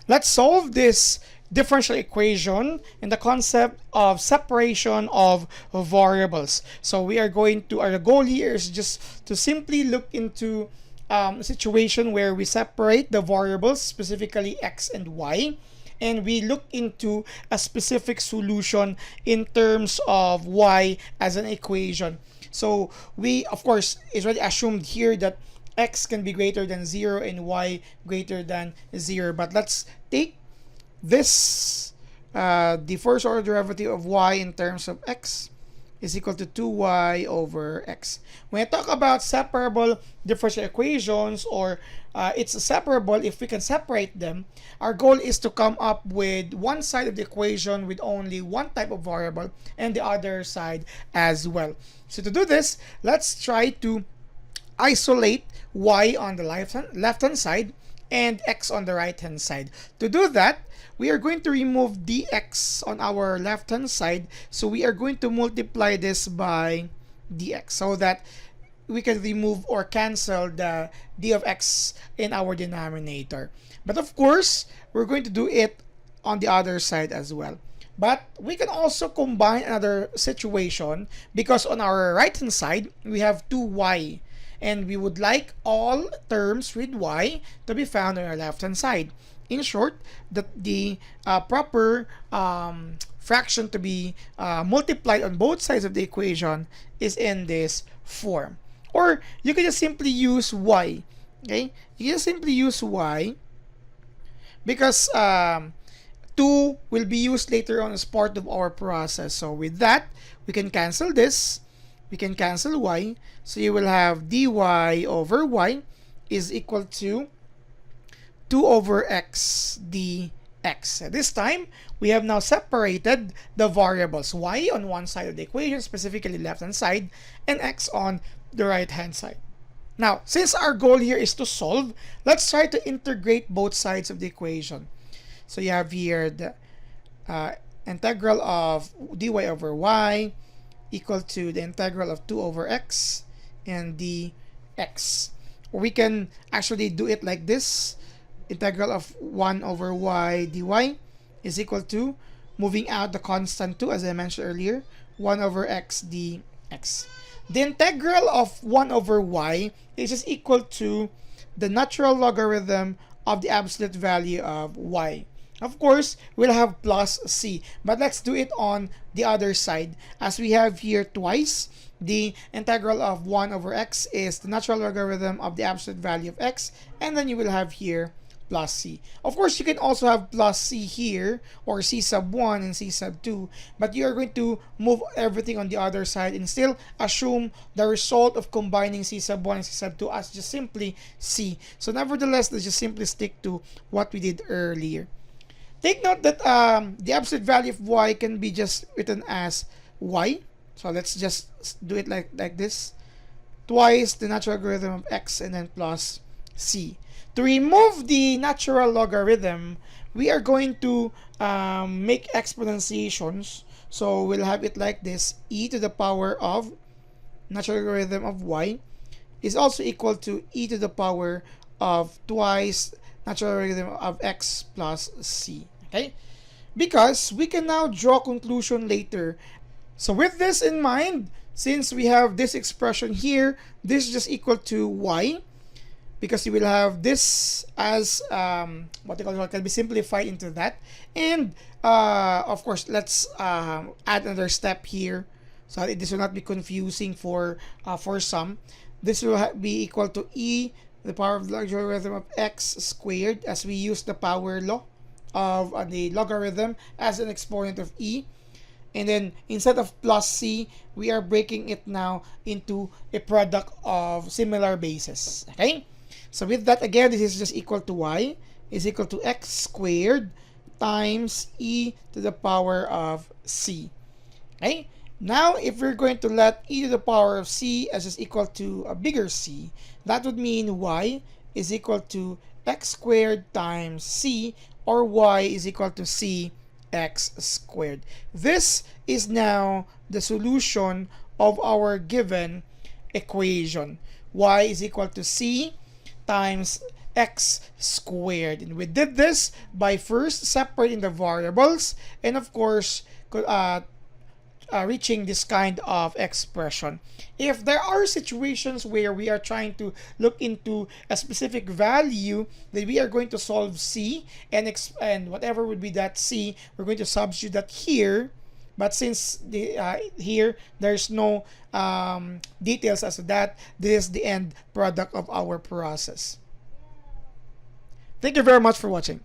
Let's solve this differential equation in the concept of separation of variables. So we are going to, our goal here is just to simply look into a situation where we separate the variables, specifically x and y, and we look into a specific solution in terms of y as an equation. So we, of course, it's already assumed here that x can be greater than 0 and y greater than 0. But let's take this, the first order derivative of y in terms of x is equal to 2y over x. When I talk about separable differential equations, or it's separable if we can separate them, our goal is to come up with one side of the equation with only one type of variable and the other side as well. So to do this, let's try to isolate y on the left-hand side and x on the right-hand side. To do that, we are going to remove dx on our left-hand side. So we are going to multiply this by dx so that we can remove or cancel the d of x in our denominator. But of course, we're going to do it on the other side as well. But we can also combine another situation, because on our right-hand side, we have 2y. And we would like all terms with y to be found on our left-hand side. In short, the proper fraction to be multiplied on both sides of the equation is in this form. Or you can just simply use y. Okay? You can simply use y because 2 will be used later on as part of our process. So with that, we can cancel this. We can cancel y. So you will have dy over y is equal to 2 over x dx. This time, we have now separated the variables y on one side of the equation, specifically left-hand side, and x on the right-hand side. Now, since our goal here is to solve, let's try to integrate both sides of the equation. So you have here the integral of dy over y equal to the integral of 2 over x and dx. We can actually do it like this. Integral of 1 over y dy is equal to, moving out the constant 2 as I mentioned earlier, 1 over x dx. The integral of 1 over y is just equal to the natural logarithm of the absolute value of y. Of course, we'll have plus c, but let's do it on the other side. As we have here twice, the integral of 1 over x is the natural logarithm of the absolute value of x, and then you will have here plus c. Of course, you can also have plus c here, or c sub 1 and c sub 2, but you are going to move everything on the other side and still assume the result of combining c sub 1 and c sub 2 as just simply c. So nevertheless, let's just simply stick to what we did earlier. Take note that the absolute value of y can be just written as y. So let's just do it like this. Twice the natural logarithm of x and then plus c. To remove the natural logarithm, we are going to make exponentiations. So we'll have it like this. E to the power of natural logarithm of y is also equal to e to the power of twice natural logarithm of x plus c. Okay? Because we can now draw conclusion later. So with this in mind, since we have this expression here, this is just equal to y, because you will have this as what they call it, can be simplified into that. And of course, let's add another step here so that this will not be confusing for some. This will be equal to e the power of the logarithm of x squared, as we use the power law of the logarithm as an exponent of e. And then instead of plus c, we are breaking it now into a product of similar bases. Okay? So with that, again, this is just equal to y is equal to x squared times e to the power of c. Okay? Now, if we're going to let e to the power of c as is equal to a bigger c, that would mean y is equal to x squared times c, or y is equal to c x squared. This is now the solution of our given equation. Y is equal to c times x squared. And we did this by first separating the variables and of course reaching this kind of expression. If there are situations where we are trying to look into a specific value, then we are going to solve C and whatever would be that C, we're going to substitute that here. But since here there's no details as to that, this is the end product of our process. Thank you very much for watching.